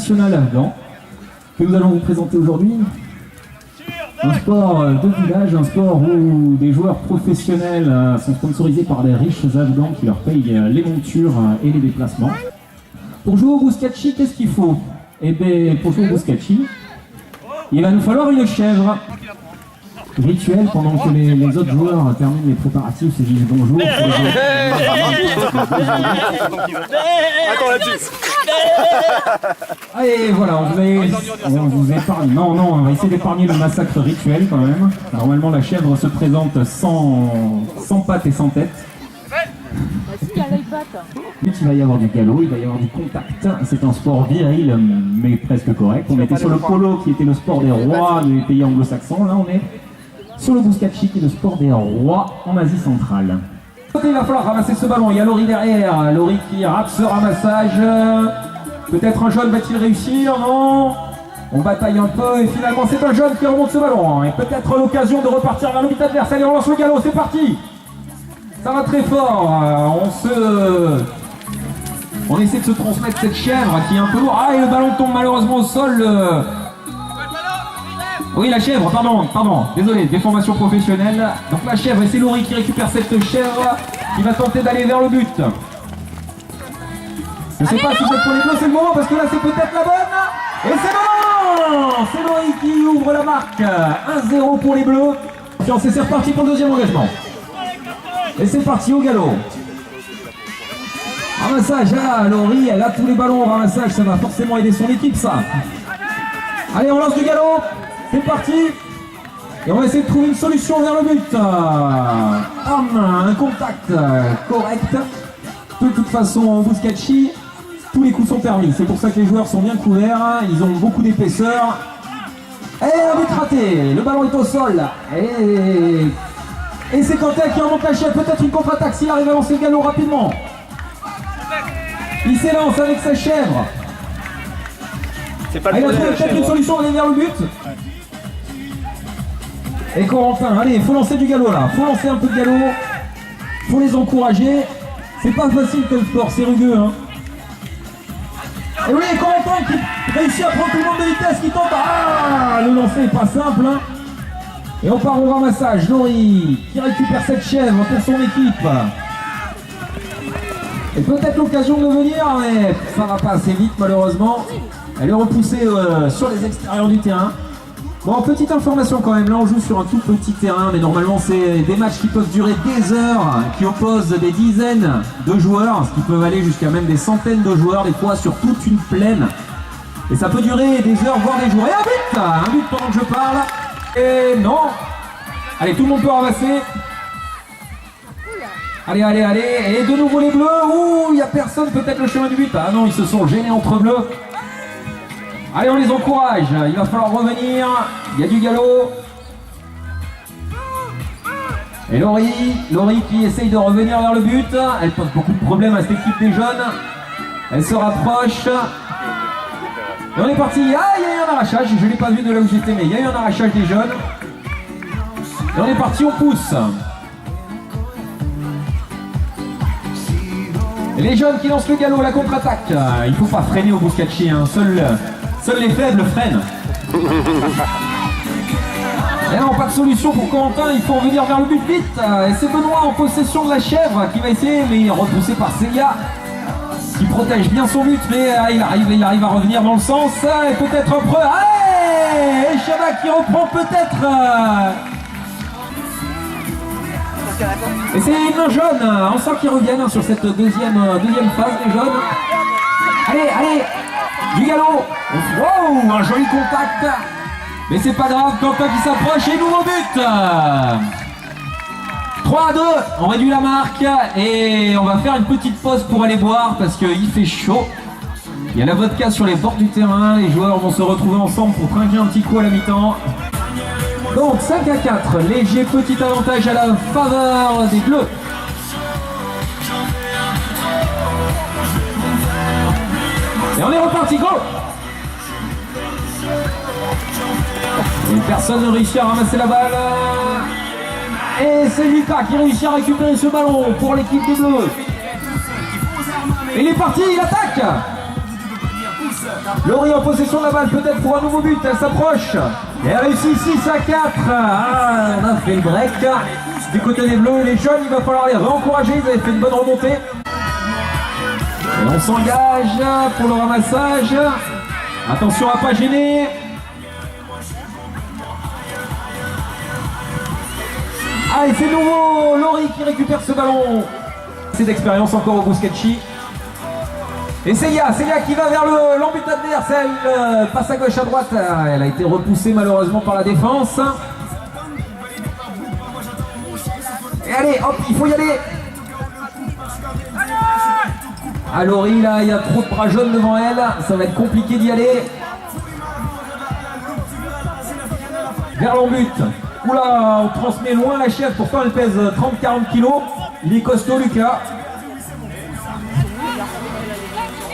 national afghan que nous allons vous présenter aujourd'hui. Un sport de village, un sport où des joueurs professionnels sont sponsorisés par des riches Afghans qui leur payent les montures et les déplacements. Pour jouer au bouskachi, qu'est-ce qu'il faut? Eh bien, pour jouer au bouskachi, il va nous falloir une chèvre. Rituel pendant que les autres joueurs terminent les préparatifs, se disent bonjour. Allez, voilà, on vous épargne. Non, on va essayer d'épargner le massacre rituel quand même. Normalement, la chèvre se présente sans pattes et sans tête. Il va y avoir du galop, il va y avoir du contact. C'est un sport viril, mais presque correct. On était sur le polo, qui était le sport des rois des pays anglo-saxons. Là, on est sur le bouskachi, qui est le sport des rois en Asie centrale. Il va falloir ramasser ce ballon. Il y a Laurie derrière. Laurie qui rate ce ramassage. Peut-être un jaune va-t-il réussir? Non. On bataille un peu et finalement c'est un jaune qui remonte ce ballon. Et peut-être l'occasion de repartir vers le but adverse. Allez, on lance le galop, c'est parti. Ça va très fort. On essaie de se transmettre cette chèvre qui est un peu lourde. Ah, et le ballon tombe malheureusement au sol. Oui, la chèvre, pardon, désolé, déformation professionnelle. Donc la chèvre, et c'est Laurie qui récupère cette chèvre, qui va tenter d'aller vers le but. Je ne sais pas si c'est pour les bleus, c'est le moment, parce que là c'est peut-être la bonne. Et c'est bon. C'est Laurie qui ouvre la marque. 1-0 pour les bleus. Et c'est reparti pour le deuxième engagement. Et c'est parti au galop. Ramassage, Laurie, elle a tous les ballons au ramassage, ça va forcément aider son équipe, ça. Allez, on lance du galop. C'est parti. Et on va essayer de trouver une solution vers le but. Un contact correct. De toute façon, en bouskachi, tous les coups sont permis. C'est pour ça que les joueurs sont bien couverts. Ils ont beaucoup d'épaisseur. Et un but raté. Le ballon est au sol. Et c'est Quentin qui remonte la chèvre. Peut-être une contre-attaque s'il arrive à lancer le galop rapidement. Il s'élance avec sa chèvre. Il a trouvé peut-être une solution d'aller vers le but. Et Corentin, allez, il faut lancer du galop là. Faut lancer un peu de galop. Faut les encourager. C'est pas facile comme sport, c'est rugueux. Hein. Et oui, Corentin qui réussit à prendre tout le monde de vitesse, qui tente. Ah, le lancer est pas simple. Hein. Et on part au ramassage. Laurie qui récupère cette chèvre pour son équipe. Et peut-être l'occasion de venir, mais ça va pas assez vite malheureusement. Elle est repoussée sur les extérieurs du terrain. Bon, petite information quand même, là on joue sur un tout petit terrain, mais normalement c'est des matchs qui peuvent durer des heures, qui opposent des dizaines de joueurs, ce qui peut aller jusqu'à même des centaines de joueurs, des fois sur toute une plaine. Et ça peut durer des heures, voire des jours. Et un but pendant que je parle. Et non. Allez, tout le monde peut ramasser. Allez, et de nouveau les bleus. Ouh, il n'y a personne, peut-être le chemin du but. Ah non, ils se sont gênés entre bleus. Allez, on les encourage, il va falloir revenir, il y a du galop. Et Laurie qui essaye de revenir vers le but. Elle pose beaucoup de problèmes à cette équipe des jeunes. Elle se rapproche. Et on est parti. Ah, il y a eu un arrachage, je ne l'ai pas vu de là où j'étais, mais il y a eu un arrachage des jeunes. Et on est parti, on pousse. Et les jeunes qui lancent le galop, la contre-attaque. Il ne faut pas freiner au bouskachi, hein. Seuls les faibles freinent. Et non, pas de solution pour Quentin, il faut revenir vers le but vite. Et c'est Benoît en possession de la chèvre qui va essayer, mais repoussé par Célia, qui protège bien son but, mais il arrive à revenir dans le sens. Et peut-être un preux. Allez, et Chaba qui reprend peut-être. Et c'est une jaune, on sent qu'ils reviennent sur cette deuxième phase, les jaunes. Allez, du galop. Wow, un joli contact. Mais c'est pas grave, Quentin qui s'approche et nouveau but. 3-2, on réduit la marque et on va faire une petite pause pour aller boire parce qu'il fait chaud. Il y a la vodka sur les bords du terrain, les joueurs vont se retrouver ensemble pour trinquer un petit coup à la mi-temps. Donc 5-4, léger petit avantage à la faveur des bleus. Et on est reparti, go! Et personne ne réussit à ramasser la balle. Et c'est Lucas qui réussit à récupérer ce ballon pour l'équipe des bleus. Et il est parti, il attaque. Laurie en possession de la balle, peut-être pour un nouveau but, elle s'approche. Et elle réussit 6-4. Ah, on a fait le break. Du côté des Bleus, les jeunes, il va falloir les réencourager, ils avaient fait une bonne remontée. Et on s'engage pour le ramassage. Attention à pas gêner. Allez, c'est nouveau, Laurie qui récupère ce ballon. C'est d'expérience encore au Buscacci. Et Célia qui va vers l'embut adverse, elle passe à gauche à droite, elle a été repoussée malheureusement par la défense. Et allez, hop, il faut y aller. Ah, Laurie, là, il y a trop de bras jaunes devant elle, ça va être compliqué d'y aller. Vers l'embut. Oula, on transmet loin la chef, pourtant elle pèse 30-40 kilos. Il est costaud, Lucas.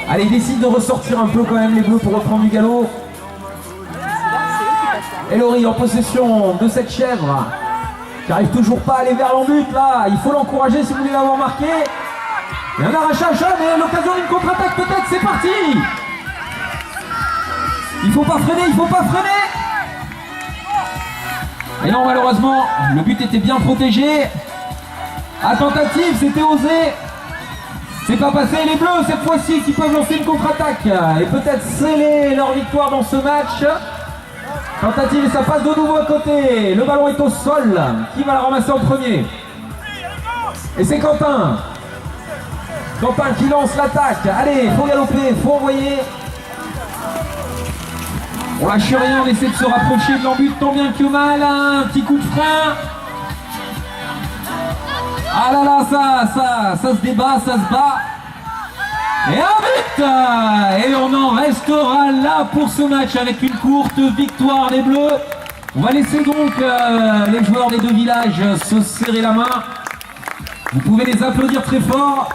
Allez, il décide de ressortir un peu quand même les Bleus pour reprendre du galop. Et Laurie en possession de cette chèvre qui n'arrive toujours pas à aller vers l'embut là. Il faut l'encourager si vous voulez l'avoir marqué. Et un arrachage, mais l'occasion d'une contre-attaque peut-être, c'est parti. Il faut pas freiner, il faut pas freiner. Et non, malheureusement, le but était bien protégé. À tentative, c'était osé. C'est pas passé, les Bleus cette fois-ci qui peuvent lancer une contre-attaque et peut-être sceller leur victoire dans ce match. Tentative et ça passe de nouveau à côté. Le ballon est au sol. Qui va la ramasser en premier? Et c'est Quentin. Quentin qui lance l'attaque. Allez, faut galoper, faut envoyer. On lâche rien, on essaie de se rapprocher de l'embut tant bien que mal. Un petit coup de frein. Ah là là, ça se débat, ça se bat. Et un but. Et on en restera là pour ce match avec une courte victoire des Bleus. On va laisser donc les joueurs des deux villages se serrer la main. Vous pouvez les applaudir très fort.